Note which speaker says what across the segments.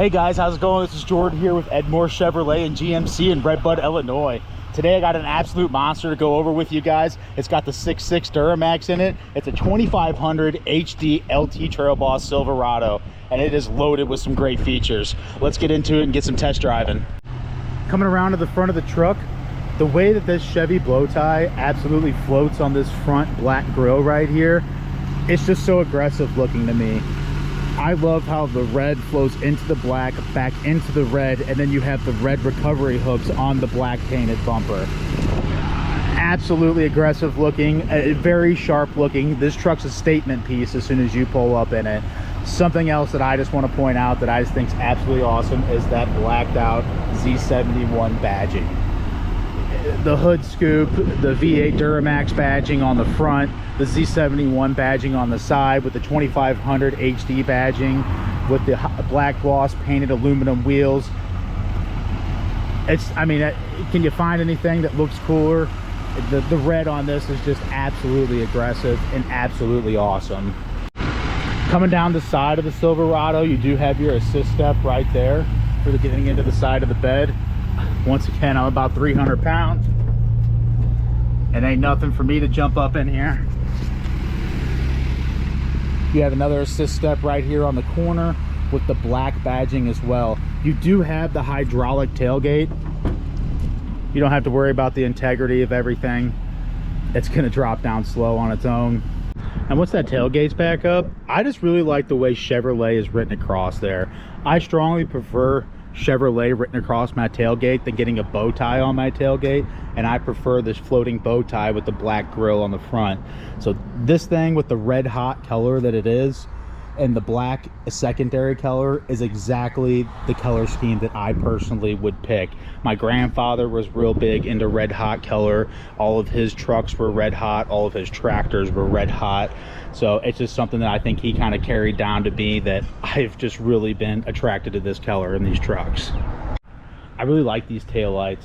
Speaker 1: Hey guys, how's it going? This is Jordan here with Ed Morse Chevrolet and GMC in Redbud, Illinois. Today I got an absolute monster to go over with you guys. It's got the 6.6 Duramax in it. It's a 2500 HD LT Trail Boss Silverado, and it is loaded with some great features. Let's get into it and get some test driving. Coming around to the front of the truck, the way that this Chevy blow tie absolutely floats on this front black grille right here, it's just so aggressive looking to me. I love how the red flows into the black, back into the red, and then you have the red recovery hooks on the black painted bumper. Absolutely aggressive looking, very sharp looking. This truck's a statement piece as soon as you pull up in it. Something else that I just want to point out that I just think is absolutely awesome is that blacked out Z71 badging. The hood scoop, the V8 Duramax badging on the front, the Z71 badging on the side with the 2500 HD badging with the black gloss painted aluminum wheels. I mean, can you find anything that looks cooler? The red on this is just absolutely aggressive and absolutely awesome. Coming down the side of the Silverado, you do have your assist step right there for getting into the side of the bed. Once again, I'm about 300 pounds. It ain't nothing for me to jump up in here. You have another assist step right here on the corner with the black badging as well. You do have the hydraulic tailgate. You don't have to worry about the integrity of everything. It's gonna drop down slow on its own. And once that tailgate's back up, I just really like the way Chevrolet is written across there. I strongly prefer Chevrolet written across my tailgate than getting a bow tie on my tailgate, and I prefer this floating bow tie with the black grille on the front. So this thing with the red hot color that it is and the black secondary color is exactly the color scheme that I personally would pick. My grandfather was real big into red hot color. All of his trucks were red hot, all of his tractors were red hot. So it's just something that I think he kind of carried down to me, that I've just really been attracted to this color in these trucks. I really like these taillights.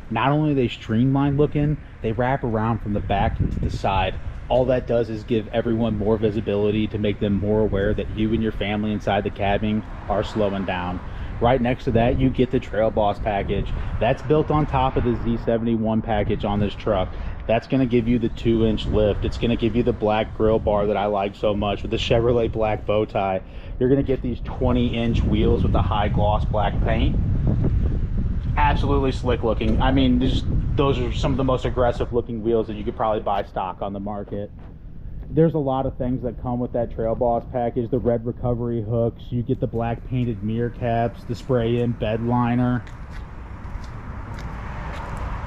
Speaker 1: Not only are they streamlined looking, they wrap around from the back to the side. All that does is give everyone more visibility to make them more aware that you and your family inside the cabin are slowing down. Right next to that, you get the Trail Boss package. That's built on top of the Z71 package on this truck. That's going to give you the 2-inch lift. It's going to give you the black grille bar that I like so much with the Chevrolet black bow tie. You're going to get these 20-inch wheels with the high gloss black paint. Absolutely slick looking. I mean, those are some of the most aggressive looking wheels that you could probably buy stock on the market. There's a lot of things that come with that Trail Boss package. The red recovery hooks, you get the black painted mirror caps, the spray in bed liner,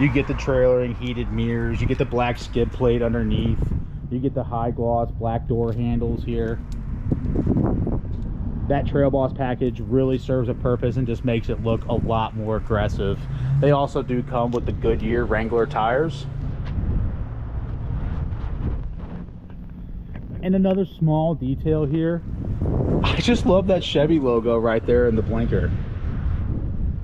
Speaker 1: you get the trailering heated mirrors, you get the black skid plate underneath, you get the high gloss black door handles here. That Trail Boss package really serves a purpose and just makes it look a lot more aggressive. They also do come with the Goodyear Wrangler tires. And another small detail here, I just love that Chevy logo right there in the blinker.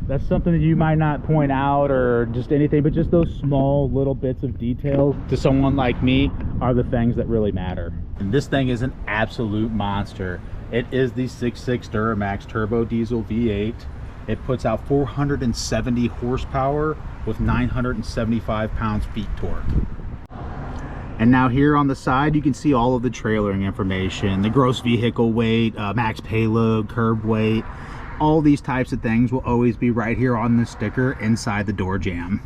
Speaker 1: That's something that you might not point out or just anything, but just those small little bits of detail to someone like me are the things that really matter. And this thing is an absolute monster. It is the 6.6 Duramax turbo diesel V8. It puts out 470 horsepower with 975 pounds-feet torque. And now here on the side, you can see all of the trailering information, the gross vehicle weight, max payload, curb weight. All these types of things will always be right here on the sticker inside the door jamb.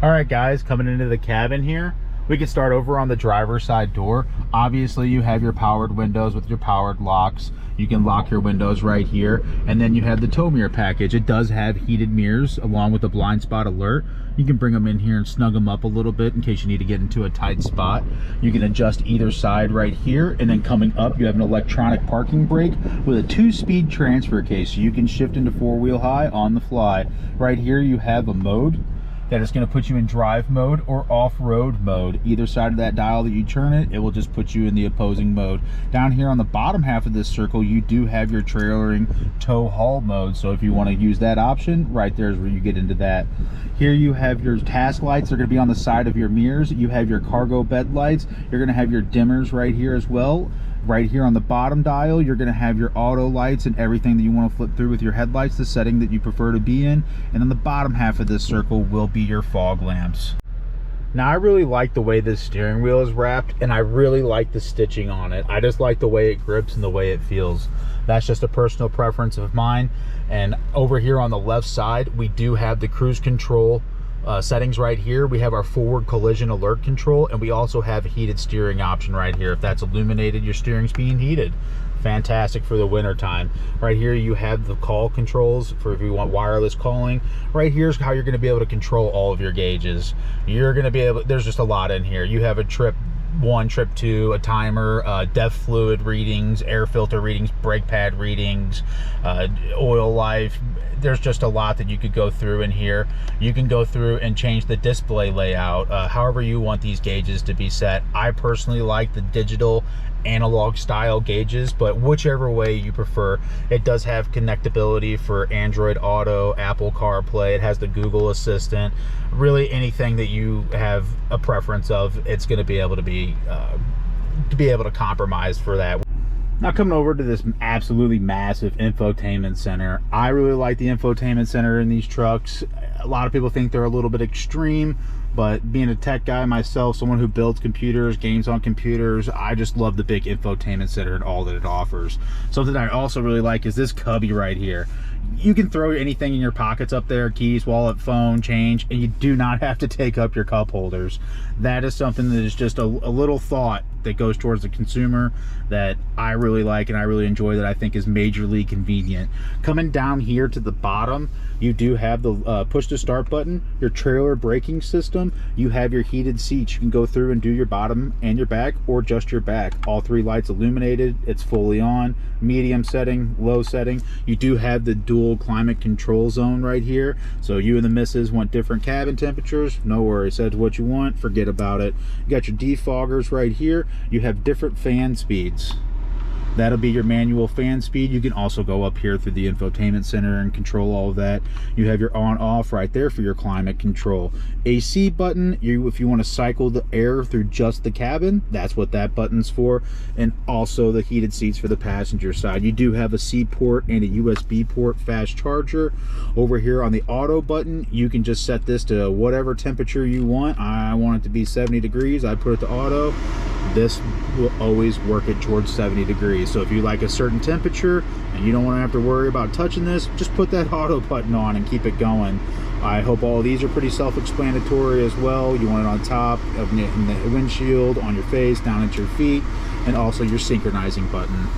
Speaker 1: All right, guys, coming into the cabin here, we can start over on the driver's side door. Obviously, you have your powered windows with your powered locks. You can lock your windows right here. And then you have the tow mirror package. It does have heated mirrors along with the blind spot alert. You can bring them in here and snug them up a little bit in case you need to get into a tight spot. You can adjust either side right here. And then coming up, you have an electronic parking brake with a 2-speed transfer case. So you can shift into 4-wheel high on the fly. Right here, you have a mode that is going to put you in drive mode or off-road mode. Either side of that dial that you turn it will just put you in the opposing mode. Down here on the bottom half of this circle, you do have your trailering tow haul mode. So if you want to use that option, right there is where you get into that. Here you have your task lights. They're going to be on the side of your mirrors. You have your cargo bed lights. You're going to have your dimmers right here as well. Right here on the bottom dial, you're going to have your auto lights and everything that you want to flip through with your headlights, the setting that you prefer to be in. And on the bottom half of this circle will be your fog lamps. Now, I really like the way this steering wheel is wrapped, and I really like the stitching on it. I just like the way it grips and the way it feels. That's just a personal preference of mine. And over here on the left side, we do have the cruise control settings right here. We have our forward collision alert control, and we also have a heated steering option right here. If that's illuminated, your steering's being heated. Fantastic for the winter time. Right here you have the call controls for if you want wireless calling. Right here's how you're going to be able to control all of your gauges. You're going to be able, there's just a lot in here. You have a trip 1, trip 2, a timer, depth fluid readings, air filter readings, brake pad readings, oil life. There's just a lot that you could go through in here. You can go through and change the display layout, however you want these gauges to be set. I personally like the digital analog style gauges, but whichever way you prefer. It does have connectability for Android Auto, Apple CarPlay. It has the Google Assistant. Really anything that you have a preference of, it's going to be able to compromise for that. Now, coming over to this absolutely massive infotainment center. I really like the infotainment center in these trucks. A lot of people think they're a little bit extreme, but being a tech guy myself, someone who builds computers, games on computers, I just love the big infotainment center and all that it offers. Something I also really like is this cubby right here. You can throw anything in your pockets up there, keys, wallet, phone, change, and you do not have to take up your cup holders. That is something that is just a little thought that goes towards the consumer that I really like and I really enjoy, that I think is majorly convenient. Coming down here to the bottom, you do have the push to start button, your trailer braking system, you have your heated seats. You can go through and do your bottom and your back, or just your back. All 3 lights illuminated, it's fully on, medium setting, low setting. You do have the dual climate control zone right here, so you and the missus want different cabin temperatures, no worries, that's what you want, forget about it. You got your defoggers right here. You have different fan speeds. That'll be your manual fan speed. You can also go up here through the infotainment center and control all of that. You have your on off right there for your climate control. AC button, if you want to cycle the air through just the cabin, that's what that button's for. And also the heated seats for the passenger side. You do have a C port and a USB port fast charger. Over here on the auto button, you can just set this to whatever temperature you want. I want it to be 70 degrees. I put it to auto. This will always work it towards 70 degrees. So if you like a certain temperature and you don't want to have to worry about touching this, just put that auto button on and keep it going. I hope all of these are pretty self-explanatory as well. You want it on top, in the windshield, on your face, down at your feet, and also your synchronizing button.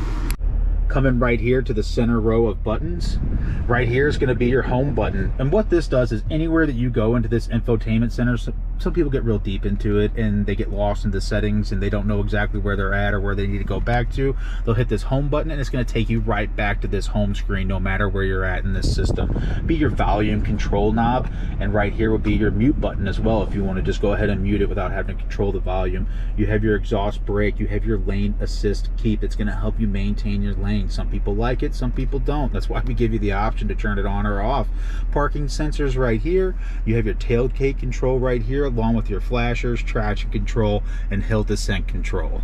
Speaker 1: Coming right here to the center row of buttons, right here is going to be your home button. And what this does is anywhere that you go into this infotainment center, some people get real deep into it and they get lost in the settings and they don't know exactly where they're at or where they need to go back to. They'll hit this home button and it's going to take you right back to this home screen no matter where you're at in this system. Be your volume control knob, and right here will be your mute button as well if you want to just go ahead and mute it without having to control the volume. You have your exhaust brake, you have your lane assist keep. It's going to help you maintain your lane. Some people like it, some people don't. That's why we give you the option to turn it on or off. Parking sensors right here. You have your tailgate control right here, along with your flashers, traction control, and hill descent control.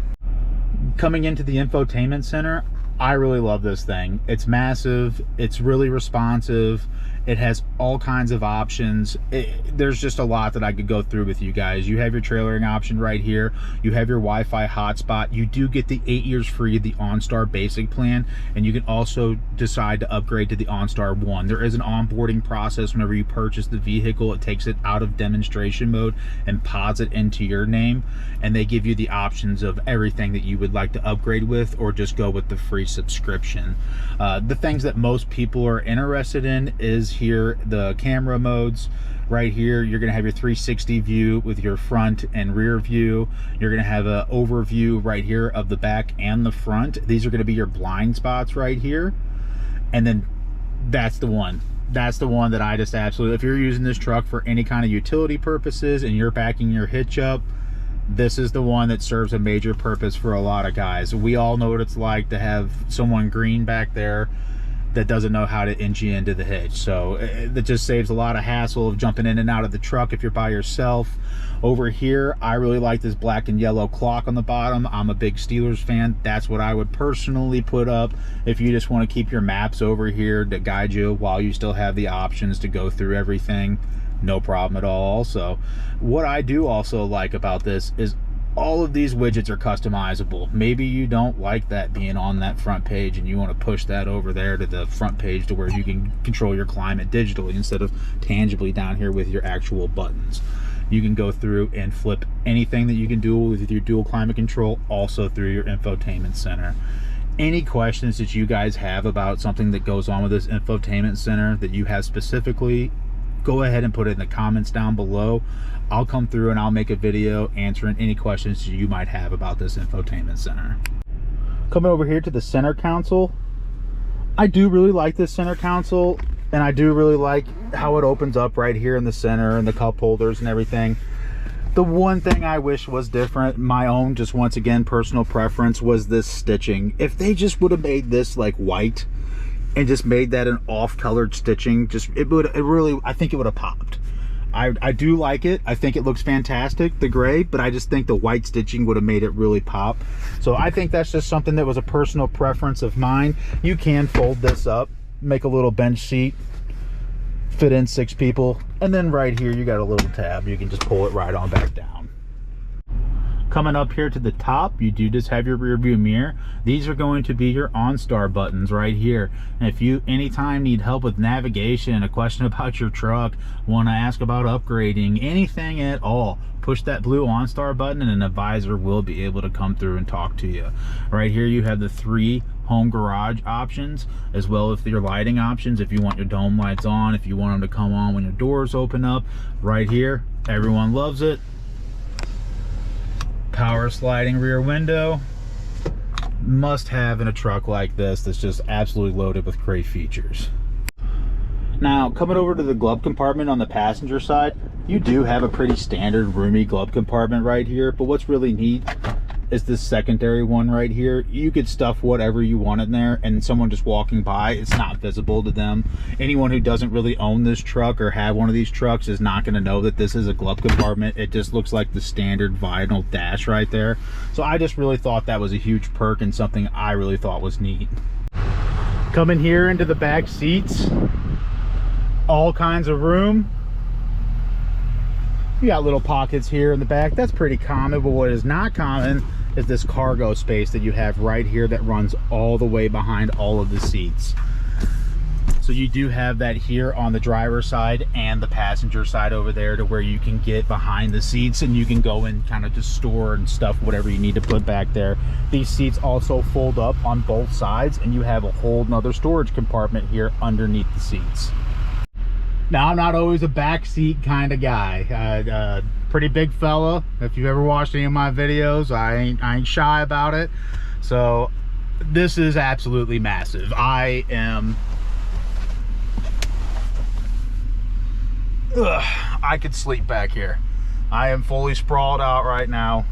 Speaker 1: Coming into the infotainment center, I really love this thing. It's massive, it's really responsive, it has all kinds of options. There's just a lot that I could go through with you guys. You have your trailering option right here. You have your Wi-Fi hotspot. You do get the 8 years free of the OnStar basic plan, and you can also decide to upgrade to the OnStar 1. There is an onboarding process whenever you purchase the vehicle. It takes it out of demonstration mode and pods it into your name, and they give you the options of everything that you would like to upgrade with, or just go with the free subscription. The things that most people are interested in is here the camera modes. Right here you're going to have your 360 view with your front and rear view. You're going to have an overview right here of the back and the front. These are going to be your blind spots right here, and then that's the one that I just absolutely, if you're using this truck for any kind of utility purposes and you're backing your hitch up, this is the one that serves a major purpose for a lot of guys. We all know what it's like to have someone green back there that doesn't know how to inch you into the hitch. So that just saves a lot of hassle of jumping in and out of the truck if you're by yourself. Over here, I really like this black and yellow clock on the bottom. I'm a big Steelers fan. That's what I would personally put up if you just want to keep your maps over here to guide you while you still have the options to go through everything. No problem at all. Also, what I do also like about this is all of these widgets are customizable. Maybe you don't like that being on that front page and you want to push that over there to the front page to where you can control your climate digitally instead of tangibly down here with your actual buttons. You can go through and flip anything that you can do with your dual climate control, also through your infotainment center. Any questions that you guys have about something that goes on with this infotainment center that you have specifically, go ahead and put it in the comments down below. I'll come through and I'll make a video answering any questions you might have about this infotainment center. Coming over here to the center console, I do really like this center console, and I do really like how it opens up right here in the center and the cup holders and everything. The one thing I wish was different, my own, just once again, personal preference, was this stitching. If they just would have made this like white and just made that an off-colored stitching, I think it would have popped. I do like it. I think it looks fantastic, the gray, but I just think the white stitching would have made it really pop. So I think that's just something that was a personal preference of mine. You can fold this up, make a little bench seat, fit in 6 people, and then right here you got a little tab. You can just pull it right on back down. Coming up here to the top, you do just have your rear view mirror. These are going to be your OnStar buttons right here. And if you anytime need help with navigation, a question about your truck, want to ask about upgrading, anything at all, push that blue OnStar button and an advisor will be able to come through and talk to you. Right here you have the 3 home garage options, as well as your lighting options. If you want your dome lights on, if you want them to come on when your doors open up, right here, everyone loves it. Power sliding rear window, must have in a truck like this that's just absolutely loaded with great features. Now, coming over to the glove compartment on the passenger side, you do have a pretty standard roomy glove compartment right here, but what's really neat is this secondary one right here. You could stuff whatever you want in there, and someone just walking by, it's not visible to them. Anyone who doesn't really own this truck or have one of these trucks is not going to know that this is a glove compartment. It just looks like the standard vinyl dash right there. So I just really thought that was a huge perk and something I really thought was neat. Coming here into the back seats, all kinds of room. You got little pockets here in the back. That's pretty common, but what is not common is this cargo space that you have right here that runs all the way behind all of the seats. So you do have that here on the driver's side and the passenger side over there, to where you can get behind the seats and you can go and kind of just store and stuff whatever you need to put back there. These seats also fold up on both sides, and you have a whole nother storage compartment here underneath the seats. Now, I'm not always a backseat kind of guy. Pretty big fella. If you've ever watched any of my videos, I ain't shy about it. So this is absolutely massive. I could sleep back here. I am fully sprawled out right now.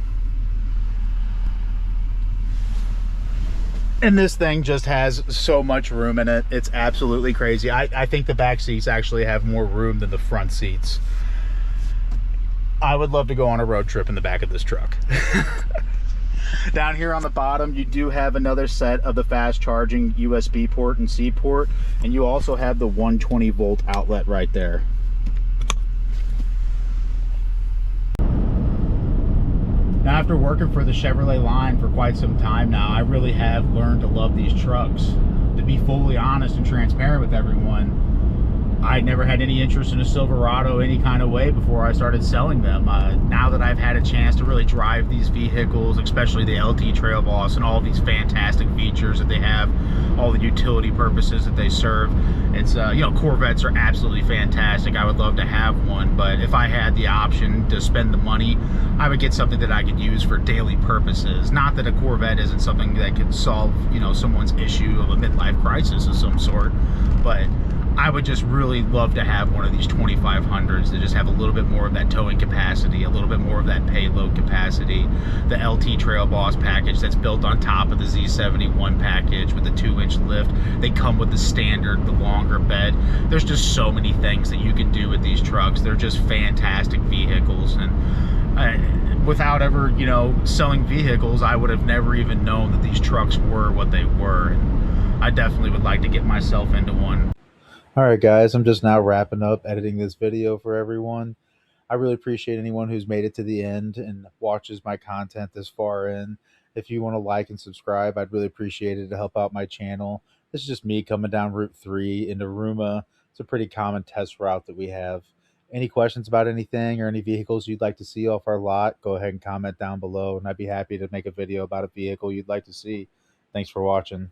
Speaker 1: And this thing just has so much room in it. It's absolutely crazy. I think the back seats actually have more room than the front seats. I would love to go on a road trip in the back of this truck. Down here on the bottom, you do have another set of the fast charging USB port and C port, and you also have the 120 volt outlet right there. Now, after working for the Chevrolet line for quite some time now, I really have learned to love these trucks. To be fully honest and transparent with everyone, I never had any interest in a Silverado any kind of way before I started selling them. Now that I've had a chance to really drive these vehicles, especially the LT Trail Boss and all these fantastic features that they have, all the utility purposes that they serve, it's you know, Corvettes are absolutely fantastic. I would love to have one, but if I had the option to spend the money, I would get something that I could use for daily purposes. Not that a Corvette isn't something that could solve, you know, someone's issue of a midlife crisis of some sort, but I would just really love to have one of these 2500s to just have a little bit more of that towing capacity, a little bit more of that payload capacity. The LT Trail Boss package that's built on top of the Z71 package with the 2-inch lift. They come with the standard, the longer bed. There's just so many things that you can do with these trucks. They're just fantastic vehicles, and without ever, you know, selling vehicles, I would have never even known that these trucks were what they were. And I definitely would like to get myself into one. Alright guys, I'm just now wrapping up editing this video for everyone. I really appreciate anyone who's made it to the end and watches my content this far in. If you want to like and subscribe, I'd really appreciate it to help out my channel. This is just me coming down Route 3 into Ruma. It's a pretty common test route that we have. Any questions about anything or any vehicles you'd like to see off our lot, go ahead and comment down below, and I'd be happy to make a video about a vehicle you'd like to see. Thanks for watching.